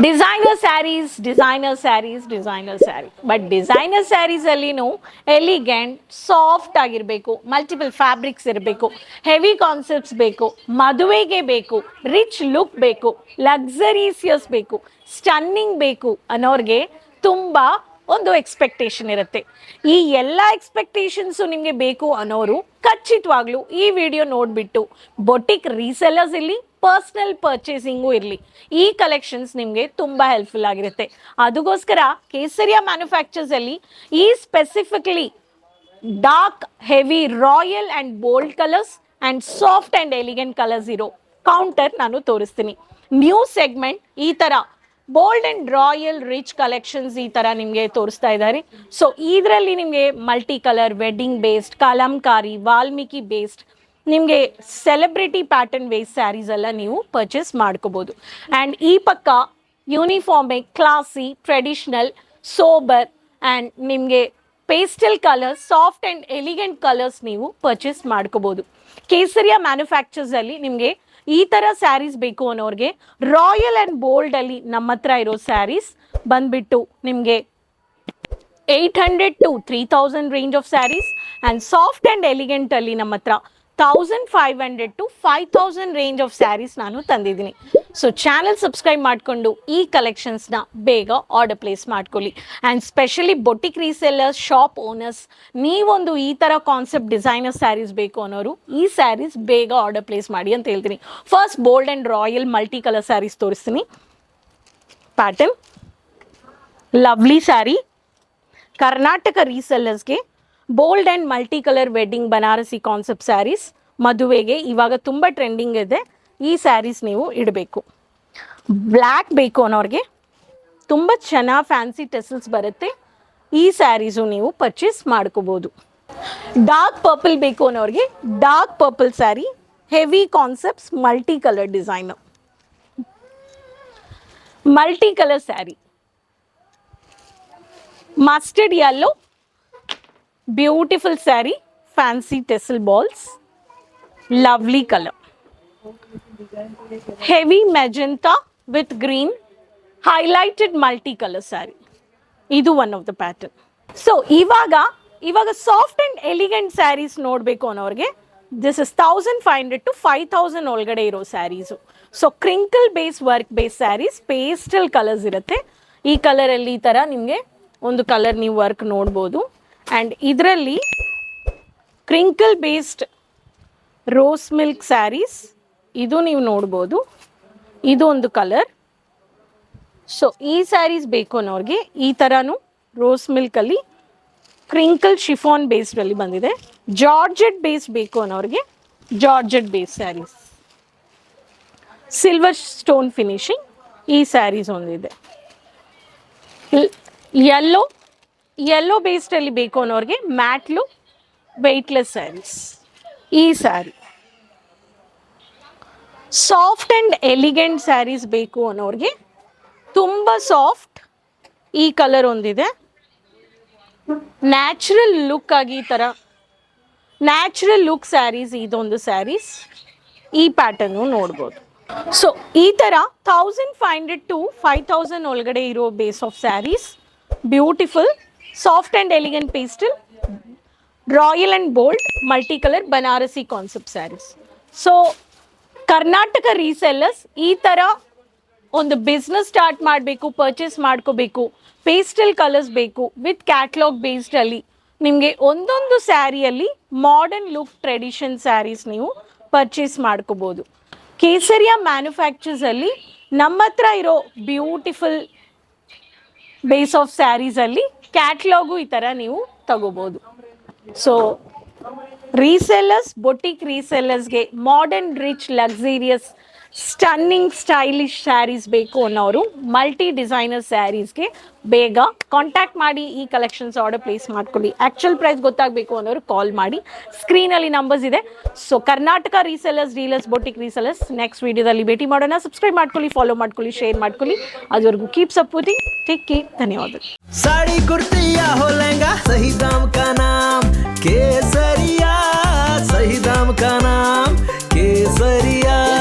Designer saris designer saris designer sari but designer saris ಅಲ್ಲಿನೂ elegant soft ಆಗಿರಬೇಕು, multiple fabrics ಇರಬೇಕು, ಹೆವಿ ಕಾನ್ಸೆಪ್ಟ್ಸ್ ಬೇಕು, ಮದುವೆಗೆ ಬೇಕು, ರಿಚ್ ಲುಕ್ ಬೇಕು, ಲಕ್ಸರೀಸಿಯಸ್ ಬೇಕು, ಸ್ಟನ್ನಿಂಗ್ ಬೇಕು ಅನ್ನೋರಿಗೆ ತುಂಬ ಒಂದು ಎಕ್ಸ್ಪೆಕ್ಟೇಷನ್ ಇರುತ್ತೆ. ಈ ಎಲ್ಲ ಎಕ್ಸ್ಪೆಕ್ಟೇಷನ್ಸು ನಿಮಗೆ ಬೇಕು ಅನ್ನೋರು ಖಚಿತವಾಗ್ಲೂ ಈ ವಿಡಿಯೋ ನೋಡಿಬಿಟ್ಟು ಬೊಟಿಕ್ ರೀಸೆಲ್ಲರ್ಸ್ ಇಲ್ಲಿ ಪರ್ಸ್ನಲ್ ಪರ್ಚೇಸಿಂಗು ಇರಲಿ, ಈ ಕಲೆಕ್ಷನ್ಸ್ ನಿಮಗೆ ತುಂಬ ಹೆಲ್ಪ್ಫುಲ್ ಆಗಿರುತ್ತೆ. ಅದಕ್ಕೋಸ್ಕರ ಕೇಸರಿಯಾ ಮ್ಯಾನುಫ್ಯಾಕ್ಚರ್ಸಲ್ಲಿ ಈ specifically dark heavy royal and bold colours and soft and elegant colours ಇರೋ ಕೌಂಟರ್ ನಾನು ತೋರಿಸ್ತೀನಿ. ನ್ಯೂ ಸೆಗ್ಮೆಂಟ್ ಈ ಥರ bold and royal rich collections ಈ ಥರ ನಿಮಗೆ ತೋರಿಸ್ತಾ ಇದ್ದಾರೆ. ಸೊ ಇದರಲ್ಲಿ ನಿಮಗೆ multi colour wedding based, Kalamkari, Valmiki based, ನಿಮಗೆ ಸೆಲೆಬ್ರಿಟಿ ಪ್ಯಾಟರ್ನ್ ಬೇಸ್ ಸ್ಯಾರೀಸ್ ಎಲ್ಲ ನೀವು ಪರ್ಚೇಸ್ ಮಾಡ್ಕೋಬೋದು. ಆ್ಯಂಡ್ ಈ ಪಕ್ಕ ಯೂನಿಫಾರ್ಮೇ ಕ್ಲಾಸಿ, ಟ್ರೆಡಿಷ್ನಲ್, ಸೋಬರ್ ಆ್ಯಂಡ್ ನಿಮಗೆ pastel colours, soft and elegant colours ನೀವು ಪರ್ಚೇಸ್ ಮಾಡ್ಕೋಬೋದು. ಕೇಸರಿಯಾ ಮ್ಯಾನುಫ್ಯಾಕ್ಚರ್ಸಲ್ಲಿ ನಿಮಗೆ ಈ ಥರ ಸ್ಯಾರೀಸ್ ಬೇಕು ಅನ್ನೋರಿಗೆ ರಾಯಲ್ ಆ್ಯಂಡ್ ಬೋಲ್ಡಲ್ಲಿ ನಮ್ಮ ಹತ್ರ ಇರೋ ಸ್ಯಾರೀಸ್ ಬಂದುಬಿಟ್ಟು ನಿಮಗೆ 800 to 3000 range of saris and soft and elegantly ನಮ್ಮ ಹತ್ರ 1500 to 5000 ರೇಂಜ್ ಆಫ್ ಸ್ಯಾರೀಸ್ ನಾನು ತಂದಿದ್ದೀನಿ. ಸೊ ಚಾನಲ್ ಸಬ್ಸ್ಕ್ರೈಬ್ ಮಾಡಿಕೊಂಡು ಈ ಕಲೆಕ್ಷನ್ಸ್ನ ಬೇಗ ಆರ್ಡರ್ ಪ್ಲೇಸ್ ಮಾಡ್ಕೊಳ್ಳಿ. And specially boutique resellers, shop owners, ನೀವೊಂದು ಈ ಥರ ಕಾನ್ಸೆಪ್ಟ್ ಡಿಸೈನರ್ ಸ್ಯಾರೀಸ್ ಬೇಕು ಅನ್ನೋರು ಈ ಸ್ಯಾರೀಸ್ ಬೇಗ ಆರ್ಡರ್ ಪ್ಲೇಸ್ ಮಾಡಿ ಅಂತ ಹೇಳ್ತೀನಿ. First bold and royal multi colour saris ತೋರಿಸ್ತೀನಿ. ಪ್ಯಾಟರ್ನ್ ಲವ್ಲಿ ಸ್ಯಾರಿ, ಕರ್ನಾಟಕ ರೀಸೆಲ್ಲರ್ಸ್ಗೆ bold and multi colour wedding Banarasi concept saris ಮದುವೆಗೆ ಇವಾಗ ತುಂಬ ಟ್ರೆಂಡಿಂಗ್ ಇದೆ. ಈ ಸ್ಯಾರೀಸ್ ನೀವು ಇಡಬೇಕು. ಬ್ಲ್ಯಾಕ್ ಬೇಕು ಅನ್ನೋರಿಗೆ ತುಂಬ ಚೆನ್ನಾಗಿ ಫ್ಯಾನ್ಸಿ ಟೆಸಲ್ಸ್ ಬರುತ್ತೆ, ಈ ಸ್ಯಾರೀಸು ನೀವು ಪರ್ಚೇಸ್ ಮಾಡ್ಕೋಬೋದು. ಡಾರ್ಕ್ ಪರ್ಪಲ್ ಬೇಕು ಅನ್ನೋರಿಗೆ dark purple sari, heavy concepts, multi colour designer, multi colour sari, mustard yellow, beautiful sari, fancy tassel balls, lovely colour, heavy magenta with green highlighted multi colour sari, ಇದು one of the pattern. So ಇವಾಗ soft and elegant saris ನೋಡಬೇಕು ಅನ್ನೋರಿಗೆ this is 1500 to 5000 ಒಳಗಡೆ ಇರೋ saris. So crinkle base work base saris, pastel colours ಇರುತ್ತೆ. ಈ ಕಲರಲ್ಲಿ ಈ ಥರ ನಿಮಗೆ ಒಂದು ಕಲರ್ ನೀವು ವರ್ಕ್ ನೋಡ್ಬೋದು. ಆ್ಯಂಡ್ ಇದರಲ್ಲಿ crinkle based rose milk saris, ಇದು ನೀವು ನೋಡ್ಬೋದು, ಇದು ಒಂದು ಕಲರ್. ಸೊ ಈ ಸ್ಯಾರೀಸ್ ಬೇಕು ಅನ್ನೋರಿಗೆ ಈ ಥರನೂ ರೋಸ್ ಮಿಲ್ಕಲ್ಲಿ ಕ್ರಿಂಕಲ್ ಶಿಫಾನ್ ಬೇಸ್ಡಲ್ಲಿ ಬಂದಿದೆ. ಜಾರ್ಜೆಟ್ ಬೇಸ್ ಬೇಕು ಅನ್ನೋರಿಗೆ georgette base saris, silver stone finishing, ಈ ಸ್ಯಾರೀಸ್ ಒಂದಿದೆ. ಯೆಲ್ಲೋ ಬೇಸ್ಡಲ್ಲಿ ಬೇಕು ಅನ್ನೋರಿಗೆ ಮ್ಯಾಟ್ಲು ವೆಯ್ಟ್ಲೆಸ್ ಸ್ಯಾರೀಸ್, ಈ sari. Soft and elegant saris ಬೇಕು ಅನ್ನೋರಿಗೆ ತುಂಬ ಸಾಫ್ಟ್, ಈ ಕಲರ್ ಒಂದಿದೆ. ನ್ಯಾಚುರಲ್ ಲುಕ್ ಆಗಿ ಈ ಥರ ನ್ಯಾಚುರಲ್ ಲುಕ್ ಸ್ಯಾರೀಸ್, ಇದೊಂದು ಸ್ಯಾರೀಸ್, ಈ ಪ್ಯಾಟರ್ನು ನೋಡ್ಬೋದು. ಸೊ ಈ ಥರ 1500 to 5000 ಒಳಗಡೆ ಇರೋ base of saris, beautiful soft and elegant pastel, royal and bold multi colour Banarasi concept saris. So Karnataka resellers ಈ ಥರ ಒಂದು ಬಿಸ್ನೆಸ್ ಸ್ಟಾರ್ಟ್ ಮಾಡಬೇಕು, ಪರ್ಚೇಸ್ ಮಾಡ್ಕೋಬೇಕು, ಪೇಸ್ಟಲ್ ಕಲರ್ಸ್ ಬೇಕು ವಿತ್ ಕ್ಯಾಟ್ಲಾಗ್ ಬೇಸ್ಡಲ್ಲಿ ನಿಮಗೆ ಒಂದೊಂದು ಸ್ಯಾರಿಯಲ್ಲಿ ಮಾಡರ್ನ್ ಲುಕ್ ಟ್ರೆಡಿಷನ್ ಸ್ಯಾರೀಸ್ ನೀವು ಪರ್ಚೇಸ್ ಮಾಡ್ಕೋಬೋದು. ಕೇಸರಿಯಾ ಮ್ಯಾನುಫ್ಯಾಕ್ಚರ್ಸಲ್ಲಿ ನಮ್ಮ ಹತ್ರ ಇರೋ ಬ್ಯೂಟಿಫುಲ್ ಬೇಸ್ ಆಫ್ ಸ್ಯಾರೀಸಲ್ಲಿ ಕ್ಯಾಟ್ಲಾಗು ಈ ಥರ ನೀವು ತಗೋಬೋದು. ಸೊ ರೀಸೆಲ್ಲರ್ಸ್, ಬೊಟಿಕ್ ರೀಸೆಲ್ಲರ್ಸ್ಗೆ modern rich luxurious stunning stylish saris ಬೇಕು ಅನ್ನೋರು ಮಲ್ಟಿ ಡಿಸೈನರ್ ಸ್ಯಾರೀಸ್ಗೆ ಬೇಗ ಕಾಂಟ್ಯಾಕ್ಟ್ ಮಾಡಿ ಈ ಕಲೆಕ್ಷನ್ಸ್ ಆರ್ಡರ್ ಪ್ಲೇಸ್ ಮಾಡ್ಕೊಳ್ಳಿ. ಆ್ಯಕ್ಚುಯಲ್ ಪ್ರೈಸ್ ಗೊತ್ತಾಗಬೇಕು ಅನ್ನೋರು ಕಾಲ್ ಮಾಡಿ, ಸ್ಕ್ರೀನಲ್ಲಿ ನಂಬರ್ಸ್ ಇದೆ. So Karnataka resellers, dealers, boutique resellers next ವೀಡಿಯೋದಲ್ಲಿ ಭೇಟಿ ಮಾಡೋಣ. ಸಬ್ಸ್ಕ್ರೈಬ್ ಮಾಡ್ಕೊಳ್ಳಿ, ಫಾಲೋ ಮಾಡ್ಕೊಳ್ಳಿ, ಶೇರ್ ಮಾಡ್ಕೊಳ್ಳಿ. ಅದುವರೆಗೂ ಕೀಪ್ ಸಪೋರ್ಟಿಂಗ್, ಟೇಕ್ ಕೇರ್, ಧನ್ಯವಾದಗಳು. साड़ी कुर्ती या हो लहंगा, सही दाम का नाम केसरिया, सही दाम का नाम केसरिया.